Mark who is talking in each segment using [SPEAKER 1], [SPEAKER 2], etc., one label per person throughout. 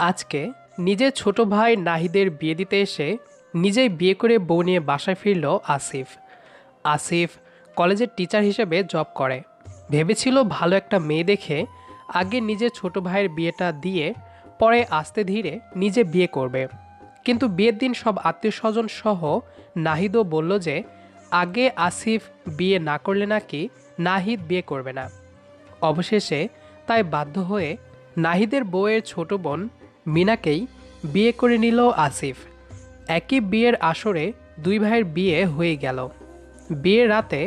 [SPEAKER 1] আজকে নিজের ছোট ভাই নাহিদের বিয়ে দিতে এসে নিজেই বিয়ে করে বউ নিয়ে বাসায় ফিরল আসিফ। আসিফ কলেজের টিচার হিসেবে জব করে। ভেবেছিল ভালো একটা মেয়ে দেখে আগে নিজের ছোট ভাইয়ের বিয়েটা দিয়ে পরে আস্তে ধীরে নিজে বিয়ে করবে। কিন্তু বিয়ের দিন সব আত্মীয় স্বজন সহ নাহিদও বলল যে আগে আসিফ বিয়ে না করলে নাকি নাহিদ বিয়ে করবে না। অবশেষে তাই বাধ্য হয়ে নাহিদের বউয়ের ছোট বোন মিনাকেই বিয়ে করে নিল আসিফ। একই বিয়ের আসরে দুই ভাইয়ের বিয়ে হয়ে গেল। বিয়ের রাতে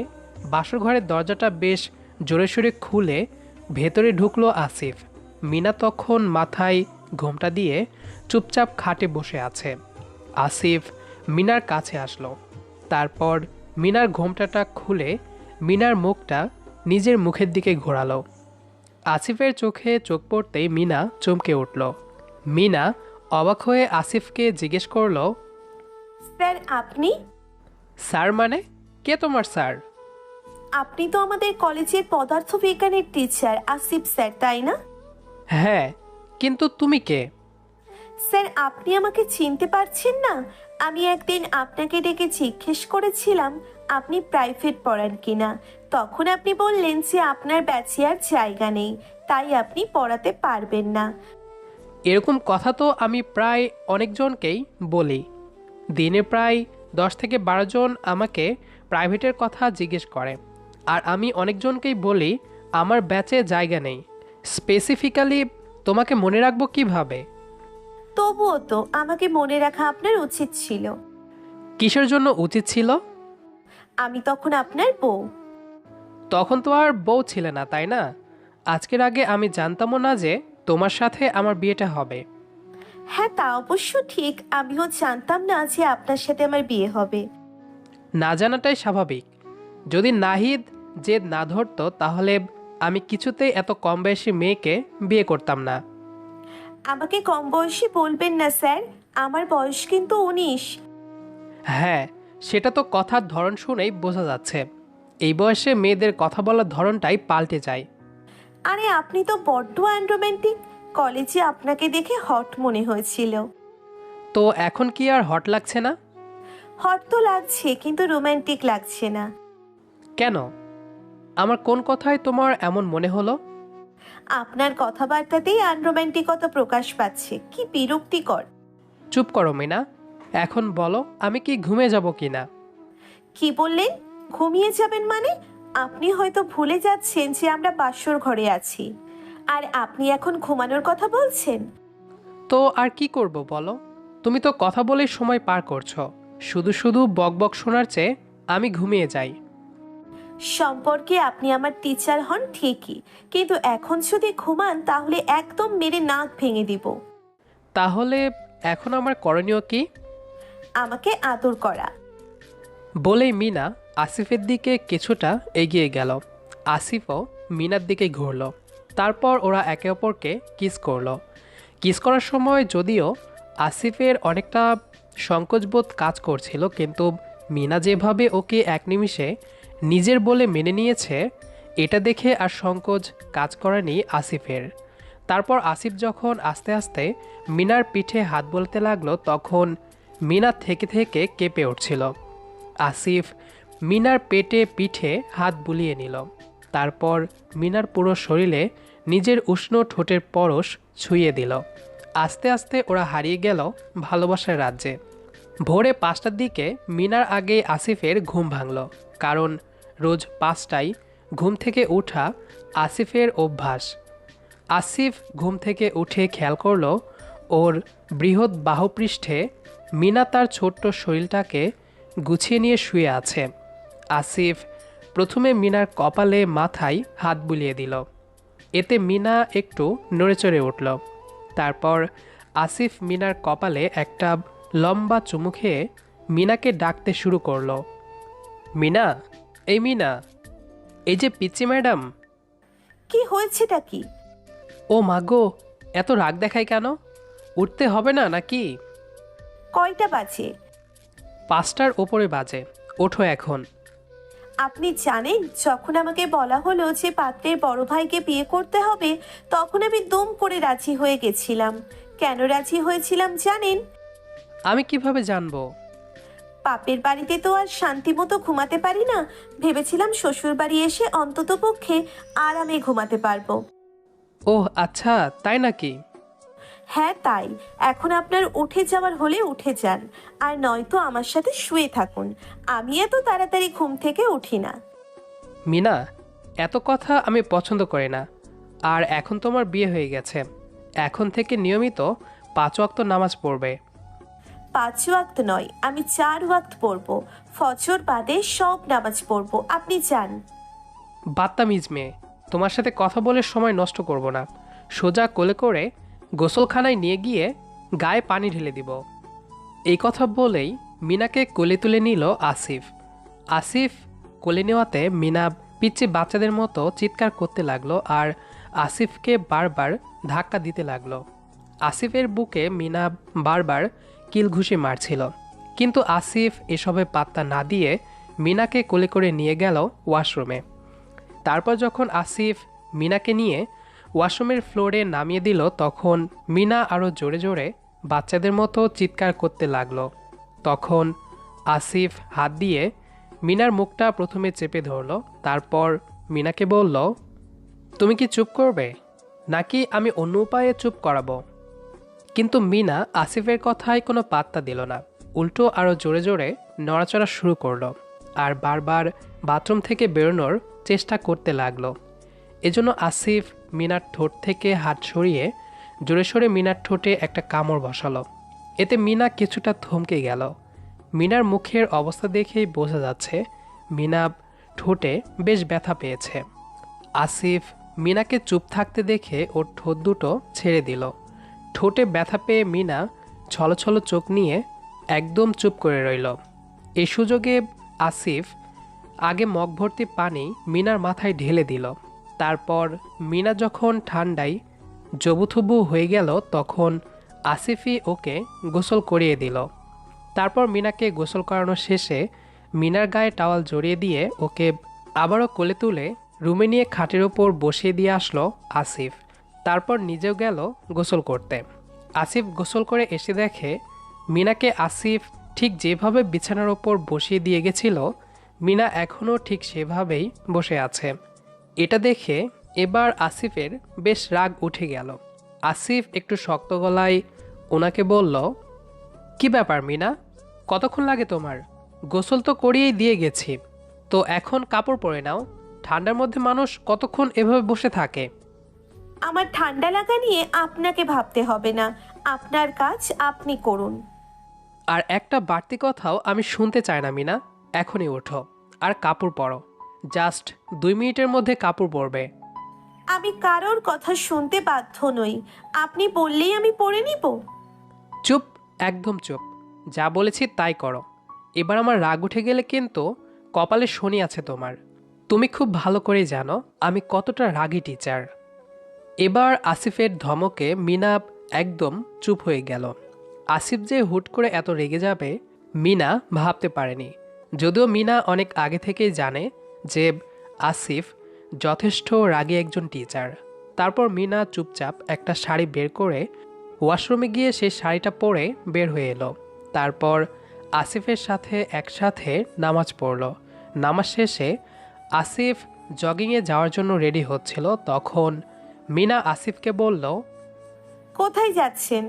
[SPEAKER 1] বাসর ঘরের দরজাটা বেশ জোরে সোরে খুলে ভেতরে ঢুকলো আসিফ। মিনা তখন মাথায় ঘোমটা দিয়ে চুপচাপ খাটে বসে আছে। আসিফ মিনার কাছে আসলো। তারপর মিনার ঘোমটাটা খুলে মিনার মুখটা নিজের মুখের দিকে ঘোরালো। আসিফের চোখে চোখ পড়তেই মিনা চমকে উঠল। মিনা অবাক হয়ে আসিফকে জিজ্ঞেস করলো,
[SPEAKER 2] স্যার আপনি?
[SPEAKER 1] স্যার মানে? কে তোমার স্যার?
[SPEAKER 2] আপনি তো আমাদের কলেজের পদার্থবিজ্ঞানের টিচার আসিফ স্যার, তাই না?
[SPEAKER 1] হ্যাঁ, কিন্তু তুমি কে?
[SPEAKER 2] স্যার আপনি আমাকে চিনতে পারছেন না? আমি একদিন আপনাকে ডেকে জিজ্ঞেস করেছিলাম আপনি প্রাইভেট পড়ান কিনা। তখন আপনি বললেন যে আপনার ব্যাচে আর জায়গা নেই, তাই আপনি পড়াতে পারবেন না।
[SPEAKER 1] এরকম কথা তো আমি প্রায় অনেকজনকেই বলি। দিনে প্রায় 10 থেকে 12 জন আমাকে প্রাইভেটের কথা জিজ্ঞেস করে। আর আমি অনেকজনকেই বলি আমার ব্যাচে জায়গা নেই। স্পেসিফিক্যালি তোমাকে মনে রাখবো কিভাবে?
[SPEAKER 2] তবুও তো আমাকে মনে রাখা আপনার উচিত ছিল।
[SPEAKER 1] কিসের জন্য উচিত ছিল?
[SPEAKER 2] আমি তখন আপনার বউ।
[SPEAKER 1] তখন তো আর বউ ছিলে না, তাই না? আজকের আগে আমি জানতামও না যে তোমার সাথে আমার বিয়েটা হবে।
[SPEAKER 2] হ্যাঁ, তা অবশ্য ঠিক, আমিও জানতাম না যে আপনার সাথে আমার বিয়ে হবে।
[SPEAKER 1] না জানাটাই স্বাভাবিক। যদি নাহিদ জেদ না ধরতো তাহলে আমি কিছুতেই এত কম বয়সী মেয়েকে বিয়ে করতাম না।
[SPEAKER 2] আমাকে কম বয়সী বলবেন না স্যার, আমার বয়স কিন্তু 19।
[SPEAKER 1] হ্যাঁ, সেটা তো কথার ধরন শুনেই বোঝা যাচ্ছে। এই বয়সে মেয়েদের কথা বলার ধরনটাই পাল্টে যায়।
[SPEAKER 2] আরে আপনি তো বড্ড আনরোম্যান্টিক। কলেজে আপনাকে দেখে হট মনে হয়েছিল।
[SPEAKER 1] তো এখন কি আর হট লাগছে না?
[SPEAKER 2] হট তো লাগছে, কিন্তু রোমান্টিক লাগছে না।
[SPEAKER 1] কেন? আমার কোন কথায় তোমার এমন মনে হলো?
[SPEAKER 2] আপনার কথাবার্তাতেই আনরোম্যান্টিকতা প্রকাশ পাচ্ছে, কি বিরক্তিকর।
[SPEAKER 1] চুপ করো মিনা। এখন বলো আমি কি ঘুমিয়ে যাব কিনা?
[SPEAKER 2] কি বললেন? ঘুমিয়ে যাবেন মানে? আপনি হয়তো ভুলে যাচ্ছেন যে আমরা বাসর ঘরে আছি, আর আপনি এখন ঘুমানোর কথা বলছেন।
[SPEAKER 1] তো আর কি করব বলো? তুমি তো কথা বলেই সময় পার করছো। শুধু শুধু বকবক শোনার চেয়ে আমি ঘুমিয়ে যাই।
[SPEAKER 2] সম্পর্কে আপনি আমার টিচার হন ঠিকই, কিন্তু এখন যদি ঘুমান তাহলে একদম মেরে নাক ভেঙে দিব।
[SPEAKER 1] তাহলে এখন আমার করণীয় কি?
[SPEAKER 2] আমাকে আদর করা।
[SPEAKER 1] বলেই মিনা আসিফের দিকে কিছুটা এগিয়ে গেল। আসিফও মিনার দিকে ঘুরল। তারপর ওরা একে অপরকে কিস করলো। কিস করার সময় যদিও আসিফের অনেকটা সংকোচবোধ কাজ করছিল, কিন্তু মিনা যেভাবে ওকে এক নিমিষে নিজের বলে মেনে নিয়েছে, এটা দেখে আর সংকোচ কাজ করেনি আসিফের। তারপর আসিফ যখন আস্তে আস্তে মিনার পিঠে হাত বলতে লাগলো তখন মিনা থেকে থেকে কেঁপে উঠছিল। আসিফ মিনার পেটে পিঠে হাত বুলিয়ে নিল। তারপর মিনার পুরো শরীরে নিজের উষ্ণ ঠোঁটের পরশ ছুঁয়ে দিল। আস্তে আস্তে ওরা হারিয়ে গেল ভালোবাসার রাজ্যে। ভোরে 5টার দিকে মিনার আগে আসিফের ঘুম ভাঙল, কারণ রোজ 5টায় ঘুম থেকে ওঠা আসিফের অভ্যাস। আসিফ ঘুম থেকে উঠে খেয়াল করল ওর বৃহৎ বাহুপৃষ্ঠে মিনা তার ছোট্ট শরীরটাকে গুছিয়ে নিয়ে শুয়ে আছে। আসিফ প্রথমে মিনার কপালে মাথায় হাত বুলিয়ে দিল। এতে মিনা একটু নড়েচড়ে উঠল। তারপর আসিফ মিনার কপালে একটা লম্বা চুমু খেয়ে মিনাকে ডাকতে শুরু করলো। মিনা, এই মিনা, এই যে পিচ্চি ম্যাডাম।
[SPEAKER 2] কি হয়েছেটা কি?
[SPEAKER 1] ও মাগো, এত রাগ দেখায় কেন? উঠতে হবে না নাকি?
[SPEAKER 2] কয়টা বাজে?
[SPEAKER 1] 5টার ওপরে বাজে। ওঠো এখন।
[SPEAKER 2] আপনি জানেন, যখন আমাকে বলা হলো যে পাত্রের বড় ভাইকে বিয়ে করতে হবে, তখন আমি দুম করে রাজি হয়ে গেছিলাম। কেন রাজি হয়েছিলাম জানেন?
[SPEAKER 1] আমি কিভাবে জানবো?
[SPEAKER 2] বাপের বাড়িতে তো আর শান্তি মতো ঘুমাতে পারি না, ভেবেছিলাম শ্বশুর বাড়ি এসে অন্তত পক্ষে আরামে ঘুমাতে পারবো।
[SPEAKER 1] ওহ আচ্ছা, তাই নাকি?
[SPEAKER 2] হ্যাঁ তাই। এখন আপনার উঠে যাওয়ার হলে উঠে যান, আর নয়তো আমার সাথে শুয়ে থাকুন। আমি এত তাড়াতাড়ি ঘুম থেকে উঠি না।
[SPEAKER 1] মিনা, এত কথা আমি পছন্দ করি না। আর এখন তোমার বিয়ে হয়ে গেছে, এখন থেকে নিয়মিত 5 ওয়াক্ত নামাজ পড়বে।
[SPEAKER 2] 5 ওয়াক্ত নয়, আমি 4 ওয়াক্ত পড়বো। ফজর বাদে সব নামাজ পড়বো। আপনি যান।
[SPEAKER 1] বাত্তামিজ মেয়ে, তোমার সাথে কথা বলে সময় নষ্ট করব না। সোজা কোলে করে গোসলখানায় নিয়ে গিয়ে গায়ে পানি ঢেলে দিব। এই কথা বলেই মিনাকে কোলে তুলে নিল আসিফ। আসিফ কোলে নেওয়াতে মিনা পিচ্ছি বাচ্চাদের মতো চিৎকার করতে লাগলো আর আসিফকে বারবার ধাক্কা দিতে লাগলো। আসিফের বুকে মিনা বারবার কিল ঘুষি মারছিল, কিন্তু আসিফ এসবে পাত্তা না দিয়ে মিনাকে কোলে করে নিয়ে গেল ওয়াশরুমে। তারপর যখন আসিফ মিনাকে নিয়ে ওয়াশরুমের ফ্লোরে নামিয়ে দিল, তখন মিনা আরও জোরে জোরে বাচ্চাদের মতো চিৎকার করতে লাগলো। তখন আসিফ হাত দিয়ে মিনার মুখটা প্রথমে চেপে ধরলো, তারপর মিনাকে বলল, তুমি কি চুপ করবে নাকি আমি অন্য উপায়ে চুপ করাবো? কিন্তু মিনা আসিফের কথায় কোনো পাত্তা দিল না, উল্টো আরও জোরে জোরে নড়াচড়া শুরু করলো আর বারবার বাথরুম থেকে বেরোনোর চেষ্টা করতে লাগলো। এজন্য আসিফ মিনার ঠোঁট থেকে হাত সরিয়ে জোরে সোরে মিনার ঠোঁটে একটা কামড় বসালো। এতে মিনা কিছুটা থমকে গেল। মিনার মুখের অবস্থা দেখেই বোঝা যাচ্ছে মিনা ঠোঁটে বেশ ব্যথা পেয়েছে। আসিফ মিনাকে চুপ থাকতে দেখে ওর ঠোঁট দুটো ছেড়ে দিল। ঠোঁটে ব্যথা পেয়ে মিনা ছলছল চোখ নিয়ে একদম চুপ করে রইল। এই সুযোগে আসিফ আগে মগ ভর্তি পানি মিনার মাথায় ঢেলে দিল। তারপর মিনা যখন ঠান্ডায় জবুথুবু হয়ে গেল, তখন আসিফই ওকে গোসল করিয়ে দিল। তারপর মিনাকে গোসল করানো শেষে মিনার গায়ে টাওয়াল জড়িয়ে দিয়ে ওকে আবারও কোলে তুলে রুমে নিয়ে খাটের ওপর বসিয়ে দিয়ে আসলো আসিফ। তারপর নিজেও গেল গোসল করতে। আসিফ গোসল করে এসে দেখে মিনাকে আসিফ ঠিক যেভাবে বিছানার ওপর বসিয়ে দিয়ে গেছিল, মিনা এখনও ঠিক সেভাবেই বসে আছে। এটা দেখে এবার আসিফের বেশ রাগ উঠে গেল। আসিফ একটু শক্ত গলায় ওনাকে বলল, কি ব্যাপার মিনা, কতক্ষণ লাগে তোমার? গোসল তো করিয়েই দিয়ে গেছি, তো এখন কাপড় পরে নাও। ঠান্ডার মধ্যে মানুষ কতক্ষণ এভাবে বসে থাকে?
[SPEAKER 2] আমার ঠান্ডা লাগা নিয়ে আপনাকে ভাবতে হবে না, আপনার কাজ আপনি করুন।
[SPEAKER 1] আর একটা বাড়তি কথাও আমি শুনতে চাই না মিনা, এখনই ওঠো আর কাপড় পরো। জাস্ট 2 মিনিটের মধ্যে কাপড় পরবে।
[SPEAKER 2] আমি কারোর কথা শুনতে বাধ্য নই, আপনি বললেই আমি পড়ে নিব।
[SPEAKER 1] চুপ, একদম চুপ। যা বলেছি তাই করো। এবার আমার রাগ উঠে গেলে কিন্তু কপালে শনি আছে তোমার। তুমি খুব ভালো করেই জানো আমি কতটা রাগী টিচার। এবার আসিফের ধমকে মিনা একদম চুপ হয়ে গেল। আসিফ যে হুট করে এত রেগে যাবে মিনা ভাবতে পারেনি, যদিও মিনা অনেক আগে থেকেই জানে যে আসিফ যথেষ্ট রাগী একজন টিচার। তারপর মিনা চুপচাপ একটা শাড়ি বের করে ওয়াশরুমে গিয়ে সেই শাড়িটা পরে বের হয়ে এলো। তারপর আসিফের সাথে একসাথে নামাজ পড়ল। নামাজ শেষে আসিফ জগিংয়ে যাওয়ার জন্য রেডি হচ্ছিল, তখন মিনা আসিফকে বলল,
[SPEAKER 2] কোথায় যাচ্ছেন?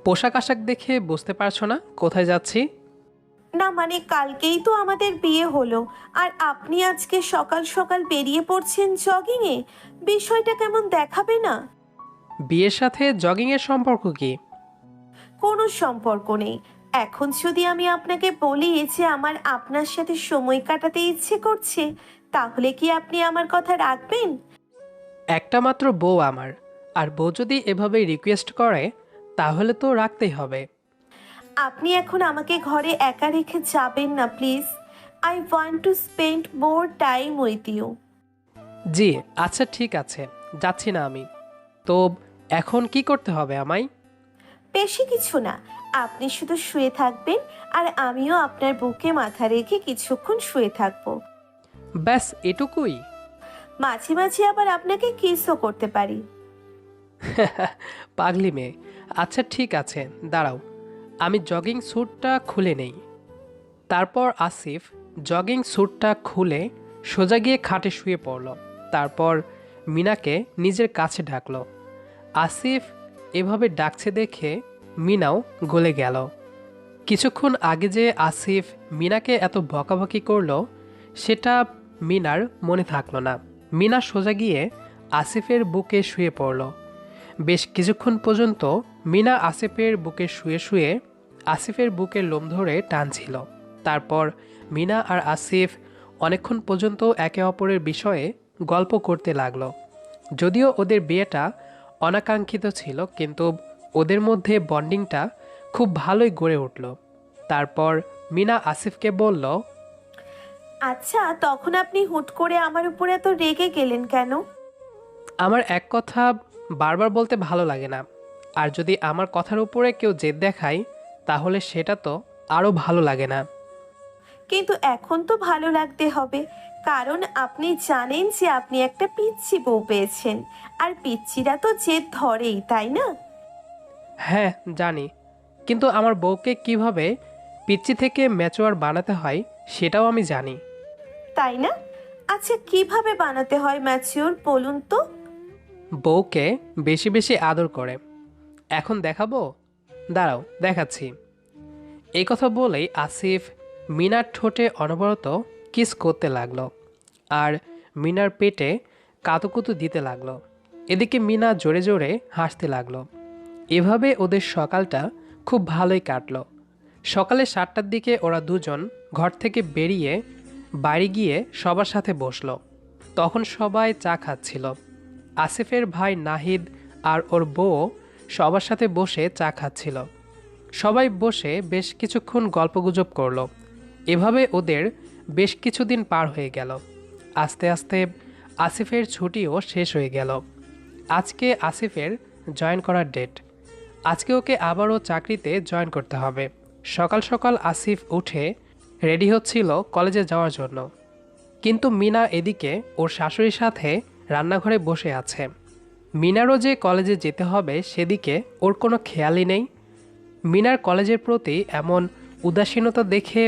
[SPEAKER 1] পোশাক আশাক দেখে বুঝতে পারছো না কোথায় যাচ্ছি?
[SPEAKER 2] না মানে কালকেই তো আমাদের বিয়ে হলো, আর আপনি আজকে সকাল সকাল বেরিয়ে পড়ছেন জগিংয়ে, বিষয়টা কেমন দেখাবে না?
[SPEAKER 1] বিয়ের সাথে জগিংয়ের সম্পর্ক কি?
[SPEAKER 2] কোনো সম্পর্ক নেই। এখন যদি আমি আপনাকে বলি যে আমার আপনার সাথে সময় কাটাতে ইচ্ছে করছে, তাহলে কি আপনি আমার কথা রাখবেন?
[SPEAKER 1] একটা মাত্র বউ আমার, আর বউ যদি এভাবে রিকোয়েস্ট করে তাহলে তো রাখতেই হবে।
[SPEAKER 2] আপনি এখন আমাকে ঘরে একা রেখে যাবেন না please. I want to spend more time with you.
[SPEAKER 1] জি আচ্ছা ঠিক আছে, যাচ্ছি না আমি। তো এখন কি করতে হবে আমায়?
[SPEAKER 2] বেশি কিছু না, আপনি শুধু শুয়ে থাকবেন, আর আমিও আপনার বুকে মাথা রেখে কিছুক্ষণ শুয়ে থাকবো।
[SPEAKER 1] ব্যাস এটুকুই?
[SPEAKER 2] মাঝে মাঝে আবার আপনাকে কিসও করতে পারি।
[SPEAKER 1] পাগলি মেয়ে, আচ্ছা ঠিক আছে, দাঁড়াও, আমি জগিং স্যুটটা খুলে নেই। তারপর আসিফ জগিং স্যুটটা খুলে সোজা গিয়ে খাটে শুয়ে পড়ল। তারপর মিনাকে নিজের কাছে ডাকলো। আসিফ এভাবে ডাকছে দেখে মিনাও গলে গেল। কিছুক্ষণ আগে যে আসিফ মিনাকে এত বকাবকি করলো সেটা মিনার মনে থাকলো না। মিনা সোজা গিয়ে আসিফের বুকে শুয়ে পড়ল। বেশ কিছুক্ষণ পর্যন্ত মিনা আসিফের বুকে শুয়ে শুয়ে আসিফের বুকের লোম ধরে টানছিল। তারপর মিনা আর আসিফ অনেকক্ষণ পর্যন্ত একে অপরের বিষয়ে গল্প করতে লাগলো। যদিও ওদের বিয়েটা অনাকাঙ্ক্ষিত ছিল, কিন্তু ওদের মধ্যে বন্ডিংটা খুব ভালোই গড়ে উঠল। তারপর মিনা আসিফকে বলল,
[SPEAKER 2] আচ্ছা, তখন আপনি হুট করে আমার উপর এত রেগে গেলেন কেন?
[SPEAKER 1] আমার এক কথা বারবার বলতে ভালো লাগে না, আর যদি আমার কথার উপরে কেউ জেদ দেখায় তাহলে সেটা তো আরও ভালো লাগে না।
[SPEAKER 2] কিন্তু এখন তো ভালো লাগতে হবে, কারণ আপনি জানেন যে আপনি একটা পিচ্চি বউ পেয়েছেন, আর পিচ্চিরা তো জেদ ধরেই, তাই না?
[SPEAKER 1] হ্যাঁ জানি, কিন্তু আমার বউকে কিভাবে পিচ্চি থেকে ম্যাচুয়ার বানাতে হয় সেটাও আমি জানি।
[SPEAKER 2] তাই না? আচ্ছা, কিভাবে বানাতে হয় ম্যাচিওর বলুন তো।
[SPEAKER 1] বউকে বেশি বেশি আদর করে। এখন দেখাবো, দাঁড়াও দেখাচ্ছি। এই কথা বলেই আসিফ মিনার ঠোঁটে অনবরত কিস করতে লাগলো আর মিনার পেটে কাতুকুতু দিতে লাগলো। এদিকে মিনা জোরে জোরে হাসতে লাগলো। এভাবে ওদের সকালটা খুব ভালোই কাটলো। সকালে 7টার দিকে ওরা দুজন ঘর থেকে বেরিয়ে বাড়ি গিয়ে সবার সাথে বসলো। তখন সবাই চা খাচ্ছিল। আসিফের ভাই নাহিদ আর ওর বউ সবার সাথে বসে চা খাচ্ছিল। সবাই বসে বেশ কিছুক্ষণ গল্পগুজব করলো। এভাবে ওদের বেশ কিছুদিন পার হয়ে গেল। আস্তে আস্তে আসিফের ছুটিও শেষ হয়ে গেল। আজকে আসিফের জয়েন করার ডেট। আজকে ওকে আবারও চাকরিতে জয়েন করতে হবে। সকাল সকাল আসিফ উঠে রেডি হচ্ছিল কলেজে যাওয়ার জন্য, কিন্তু মিনা এদিকে ওর শাশুড়ির সাথে রান্নাঘরে বসে আছে। মিনারও যে কলেজে যেতে হবে সেদিকে ওর কোনো খেয়ালই নেই। মিনার কলেজের প্রতি এমন উদাসীনতা দেখে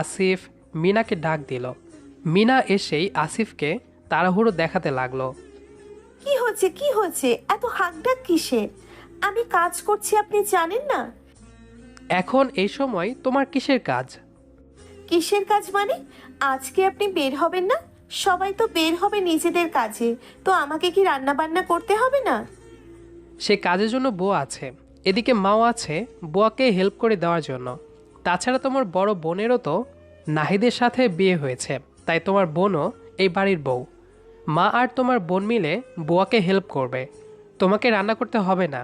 [SPEAKER 1] আসিফ মিনাকে ডাক দিল। মিনা এসেই আসিফকে তাড়াহুড়ো দেখাতে লাগলো।
[SPEAKER 2] কি হচ্ছে, কি হচ্ছে, এত হাঁকডাক কিসের? আমি কাজ করছি, আপনি জানেন না?
[SPEAKER 1] এখন এই সময় তোমার কিসের কাজ?
[SPEAKER 2] কিসের কাজ মানে? আজকে আপনি বের হবেন না? সবাই তো বের হবে নিজেদের কাজে, তো আমাকে কি রান্না বান্না করতে হবে না?
[SPEAKER 1] সে কাজের জন্য বউ আছে, এদিকে মাও আছে বুয়াকে হেল্প করে দেওয়ার জন্য। তাছাড়া তোমার বড় বোনেরও তো নাহিদের সাথে বিয়ে হয়েছে, তাই তোমার বোনও এই বাড়ির বউ। মা আর তোমার বোন মিলে বুয়াকে হেল্প করবে, তোমাকে রান্না করতে হবে না।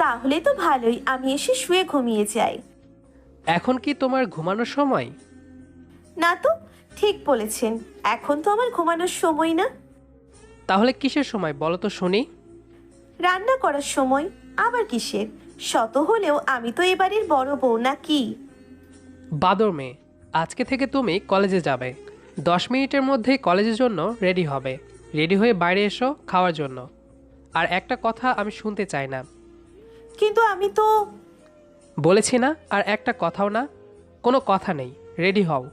[SPEAKER 2] তাহলে তো ভালোই, আমি এসে শুয়ে ঘুমিয়ে যাই।
[SPEAKER 1] এখন কি তোমার ঘুমানোর সময়?
[SPEAKER 2] না তো, ঠিক বলেছেন, এখন তো আমার ঘুমানোর সময় না।
[SPEAKER 1] তাহলে কিসের সময় বলো তো শুনি?
[SPEAKER 2] রান্না করার সময়। আবার কিসের? শত হলেও আমি তো এ বাড়ির বড় বউ, না কি?
[SPEAKER 1] বাদর মেয়ে, আজকে থেকে তুমি কলেজে যাবে। 10 মিনিটের মধ্যে কলেজের জন্য রেডি হবে। রেডি হয়ে বাইরে এসো খাওয়ার জন্য। আর একটা কথা আমি শুনতে চাই না।
[SPEAKER 2] কিন্তু আমি তো।
[SPEAKER 1] বলেছি না, আর একটা কথাও না। কোনো কথা নেই, রেডি হও।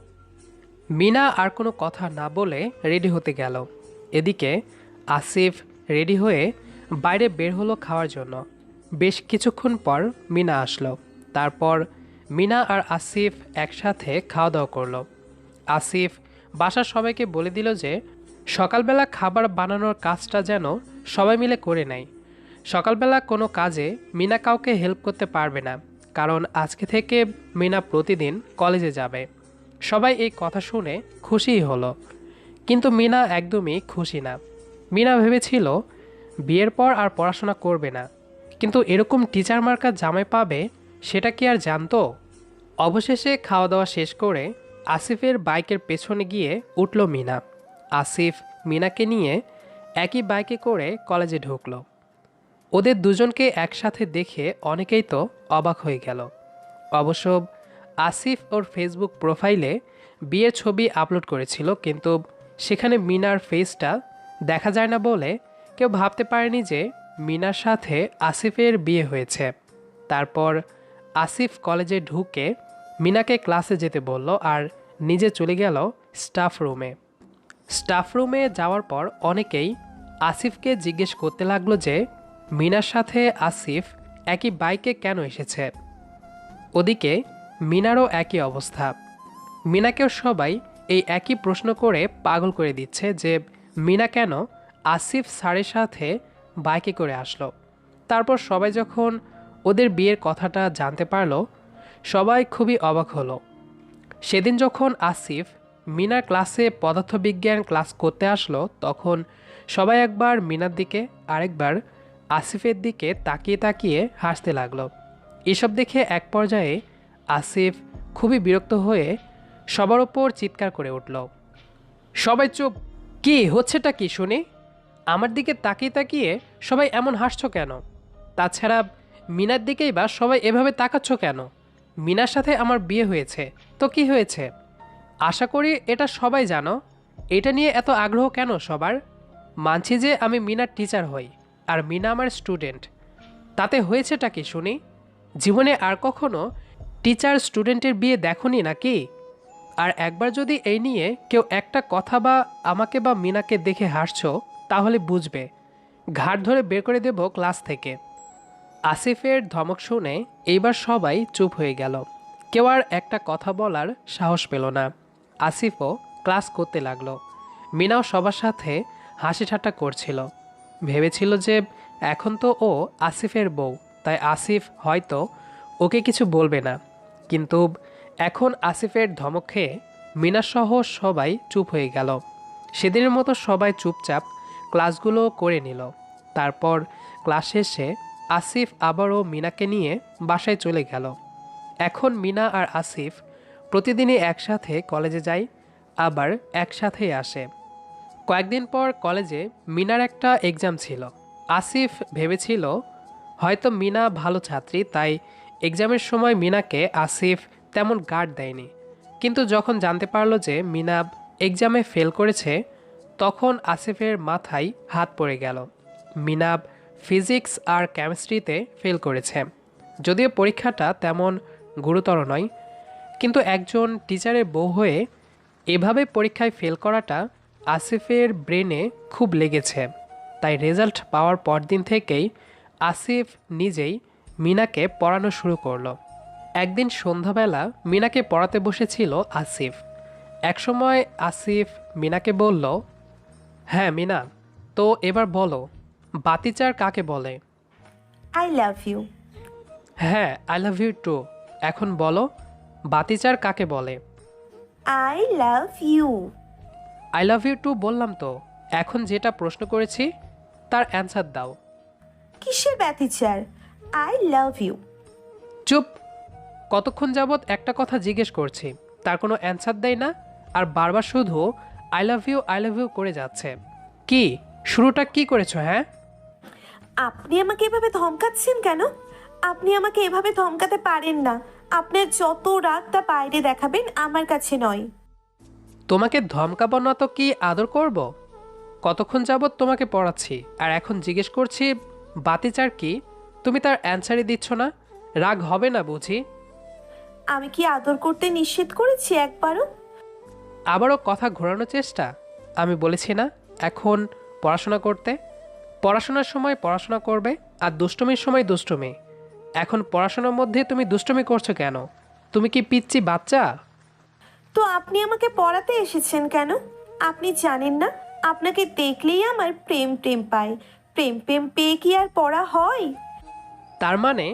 [SPEAKER 1] মিনা আর কোনো কথা না বলে রেডি হতে গেল। এদিকে আসিফ রেডি হয়ে বাইরে বের হলো খাওয়ার জন্য। বেশ কিছুক্ষণ পর মিনা আসলো। তারপর মিনা আর আসিফ একসাথে খাওয়া দাওয়া করলো। আসিফ বাসার সবাইকে বলে দিল যে সকালবেলা খাবার বানানোর কাজটা যেন সবাই মিলে করে নেয়। সকালবেলা কোনো কাজে মিনা কাউকে হেল্প করতে পারবে না, কারণ আজকে থেকে মিনা প্রতিদিন কলেজে যাবে। সবাই এই কথা শুনে খুশিই হলো, কিন্তু মিনা একদমই খুশি না। মিনা ভেবেছিল বিয়ের পর আর পড়াশোনা করবে না, কিন্তু এরকম টিচার মার্কা জামাই পাবে সেটা কি আর জানতো? অবশেষে খাওয়া দাওয়া শেষ করে আসিফের বাইকের পেছনে গিয়ে উঠল মিনা। আসিফ মিনাকে নিয়ে একই বাইকে করে কলেজে ঢুকলো। ওদের দুজনকে একসাথে দেখে অনেকেই তো অবাক হয়ে গেল। অবশ্য আসিফ ওর ফেসবুক প্রোফাইলে বিয়ের ছবি আপলোড করেছিল, কিন্তু সেখানে মিনার ফেসটা দেখা যায় না বলে কেউ ভাবতে পারেনি যে মিনার সাথে আসিফের বিয়ে হয়েছে। তারপর আসিফ কলেজে ঢুকে মিনাকে ক্লাসে যেতে বলল আর নিজে চলে গেল স্টাফ রুমে। স্টাফ রুমে যাওয়ার পর অনেকেই আসিফকে জিজ্ঞেস করতে লাগলো যে মিনার সাথে আসিফ একই বাইকে কেন এসেছে। ওদিকে মিনারও একই অবস্থা। মিনাকেও সবাই এই একই প্রশ্ন করে পাগল করে দিচ্ছে যে মিনা কেন আসিফ স্যারের সাথে বাইকে করে আসলো। তারপর সবাই যখন ওদের বিয়ের কথাটা জানতে পারলো সবাই খুবই অবাক হলো। সেদিন যখন আসিফ মিনার ক্লাসে পদার্থবিজ্ঞান ক্লাস করতে আসলো তখন সবাই একবার মিনার দিকে আরেকবার আসিফের দিকে তাকিয়ে তাকিয়ে হাসতে লাগলো। এসব দেখে এক পর্যায়ে আসিফ খুবই বিরক্ত হয়ে সবার ওপর চিৎকার করে উঠল, সবাই চুপ! কি হচ্ছেটা কি শুনি? আমার দিকে তাকিয়ে তাকিয়ে সবাই এমন হাসছো কেন? তাছাড়া মিনার দিকেই বা সবাই এভাবে তাকাচ্ছ কেন? মিনার সাথে আমার বিয়ে হয়েছে তো কি হয়েছে? আশা করি এটা সবাই জানো। এটা নিয়ে এত আগ্রহ কেন সবার? মানছি যে আমি মিনার টিচার হই আর মিনা আমার স্টুডেন্ট, তাতে হয়েছেটা কি শুনি? জীবনে আর কখনো টিচার স্টুডেন্টের বিয়ে দেখোনি নাকি? আর একবার যদি এই নিয়ে কেউ একটা কথা বা আমাকে বা মিনাকে দেখে হাসছো তাহলে বুঝবে ঘাট ধরে বের করে দেব ক্লাস থেকে। আসিফের ধমক শুনে এইবার সবাই চুপ হয়ে গেল। কেউ আর একটা কথা বলার সাহস পেল না। আসিফও ক্লাস করতে লাগলো। মিনাও সবার সাথে হাসি ঠাট্টা করছিল। ভেবেছিল যে এখন তো ও আসিফের বউ, তাই আসিফ হয়তো ওকে কিছু বলবে না। কিন্তু এখন আসিফের ধমক খেয়ে মিনাসহ সবাই চুপ হয়ে গেল। সেদিনের মতো সবাই চুপচাপ ক্লাসগুলো করে নিল। তারপর ক্লাস শেষে আসিফ আবারও মিনাকে নিয়ে বাসায় চলে গেল। এখন মিনা আর আসিফ প্রতিদিনই একসাথে কলেজে যায়, আবার একসাথেই আসে। কয়েকদিন পর কলেজে মিনার একটা এক্সাম ছিল। আসিফ ভেবেছিল হয়তো মিনা ভালো ছাত্রী, তাই এক্সামের সময় মিনাকে আসিফ তেমন গার্ড দেয়নি। কিন্তু যখন জানতে পারলো যে মিনা এক্সামে ফেল করেছে তখন আসিফের মাথায় হাত পড়ে গেল। মিনা ফিজিক্স আর কেমিস্ট্রিতে ফেল করেছে। যদিও পরীক্ষাটা তেমন গুরুতর নয়, কিন্তু একজন টিচারের বউ হয়ে এভাবে পরীক্ষায় ফেল করাটা আসিফের ব্রেনে খুব লেগেছে। তাই রেজাল্ট পাওয়ার পরদিন থেকেই আসিফ নিজেই মিনাকে পড়ানো শুরু করলো। একদিন সন্ধ্যাবেলা মিনাকে পড়াতে বসেছিল আসিফ। একসময় আসিফ মিনাকে বলল, হ্যাঁ মিনা, তো এবার বলো বাতিচার কাকে বলে?
[SPEAKER 2] I love you.
[SPEAKER 1] হ্যাঁ, আই লাভ ইউ টু। এখন বলো বাতিচার কাকে বলে?
[SPEAKER 2] I love you.
[SPEAKER 1] I love you too বললাম তো। এখন যেটা প্রশ্ন করেছি তার অ্যান্সার দাও।
[SPEAKER 2] কিসের ব্যতিচার? I love you.
[SPEAKER 1] চুপ! কতক্ষণ যাবৎ একটা কথা জিজ্ঞেস করছি, তার কোনো অ্যান্সার দেয় না, আর বারবার শুধু আই লাভ ইউ করে যাচ্ছে। কি শুরুটা কি করেছো? হ্যাঁ,
[SPEAKER 2] আপনি আমাকে এভাবে ধমকাচ্ছেন কেন? আপনি আমাকে এভাবে ধমকাতে পারেন না। আপনার যত রাগ তা বাইরে দেখাবেন, আমার কাছে নয়।
[SPEAKER 1] তোমাকে ধমকাবো না তো কি আদর করব? কতক্ষণ যাবৎ তোমাকে পড়াচ্ছি আর এখন জিজ্ঞেস করছি বাতিচার কি, তুমি তার অ্যান্সারই দিচ্ছ না। রাগ হবে না বুঝি?
[SPEAKER 2] আমি কি আদর করতে নিষেধ করেছি একবারও?
[SPEAKER 1] আবারও কথা ঘোরানোর চেষ্টা। আমি বলেছি না এখন পড়াশোনা করতে? পড়াশোনার সময় পড়াশোনা করবে আর দুষ্টুমির সময় দুষ্টুমি। এখন পড়াশোনার মধ্যে তুমি দুষ্টুমি করছো কেন? তুমি কি পিচ্চি বাচ্চা?
[SPEAKER 2] তো আপনি আমাকে পড়াতে এসেছেন কেন? আপনি জানেন না, আপনাকে দেখলেই আমার প্রেম প্রেম পায়। প্রেম প্রেম পেয়ে কি আর পড়া হয়?
[SPEAKER 1] তার মানে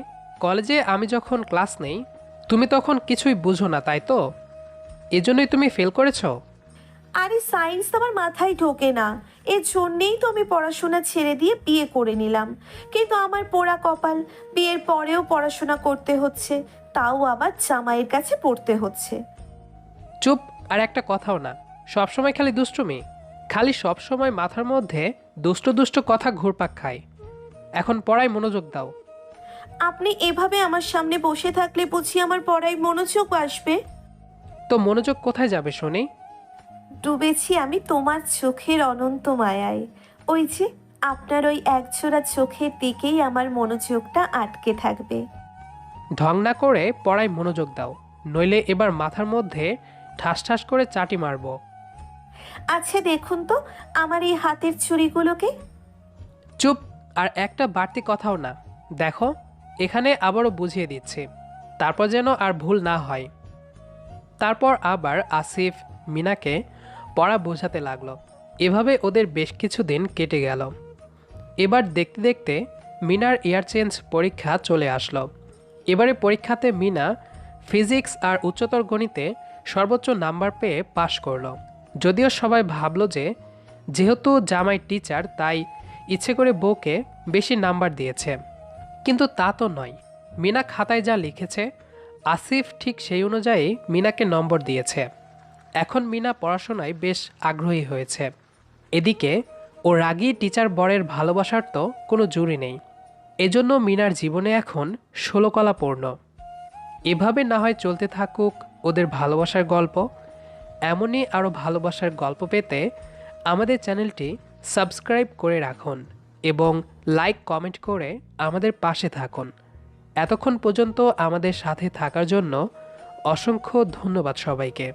[SPEAKER 1] কলেজে আমি যখন ক্লাস নেই তুমি তখন কিছুই বুঝো না, তাই তো? এজন্যই তুমি ফেল করেছো?
[SPEAKER 2] আরে সায়েন্স তো আমার মাথায় ঢোকে না, এর জন্যেই তো আমি পড়াশোনা ছেড়ে দিয়ে বিয়ে করে নিলাম। কিন্তু আমার পোড়া কপাল, বিয়ের পরেও পড়াশোনা করতে হচ্ছে, তাও আবার জামাইয়ের কাছে পড়তে হচ্ছে।
[SPEAKER 1] চুপ! আর একটা কথাও না। সবসময় খালি দুষ্টুমি, খালি সবসময় মাথার মধ্যে দুষ্ট দুষ্ট কথা ঘুরপাক খায়। এখন পড়ায় মনোযোগ দাও।
[SPEAKER 2] আপনি এভাবে আমার সামনে বসে থাকলে বুঝি আমার পড়ায় মনোযোগ আসবে?
[SPEAKER 1] তো মনোযোগ কোথায় যাবে শুনি?
[SPEAKER 2] ডুবেছি আমি তোমার চোখের অনন্ত মায়ায়। ওই যে আপনার ওই একজোড়া চোখের দিকেই আমার মনোযোগটা আটকে থাকবে।
[SPEAKER 1] ঢং না করে পড়ায় মনোযোগ দাও, নইলে এবার মাথার মধ্যে ঠাস ঠাস করে চাটি মারবো।
[SPEAKER 2] আচ্ছা দেখুন তো আমার এই হাতের চুড়িগুলোকে।
[SPEAKER 1] চুপ! আর একটা বাড়তি কথাও না। দেখো, এখানে আবারও বুঝিয়ে দিচ্ছি, তারপর যেন আর ভুল না হয়। তারপর আবার আসিফ মিনাকে পড়া বোঝাতে লাগলো। এভাবে ওদের বেশ কিছুদিন কেটে গেল। এবার দেখতে দেখতে মিনার ইয়ার চেঞ্জ পরীক্ষা চলে আসলো। এবারে পরীক্ষাতে মিনা ফিজিক্স আর উচ্চতর গণিতে সর্বোচ্চ নাম্বার পেয়ে পাশ করলো। যদিও সবাই ভাবলো যে যেহেতু জামাই টিচার তাই ইচ্ছে করে বউকে বেশি নাম্বার দিয়েছে, কিন্তু তা তো নয়। মিনা খাতায় যা লিখেছে আসিফ ঠিক সেই অনুযায়ী মিনাকে নম্বর দিয়েছে। এখন মিনা পড়াশোনায় বেশ আগ্রহী হয়েছে। এদিকে ও রাগী টিচার বরের ভালোবাসার তো কোনো জুড়ি নেই। এজন্য মিনার জীবনে এখন ষোলকলাপূর্ণ। এভাবে না হয় চলতে থাকুক ওদের ভালোবাসার গল্প। এমনই আরও ভালোবাসার গল্প পেতে আমাদের চ্যানেলটি সাবস্ক্রাইব করে রাখুন এবং লাইক কমেন্ট করে আমাদের পাশে থাকুন। এতক্ষণ পর্যন্ত আমাদের সাথে থাকার জন্য অসংখ্য ধন্যবাদ সবাইকে।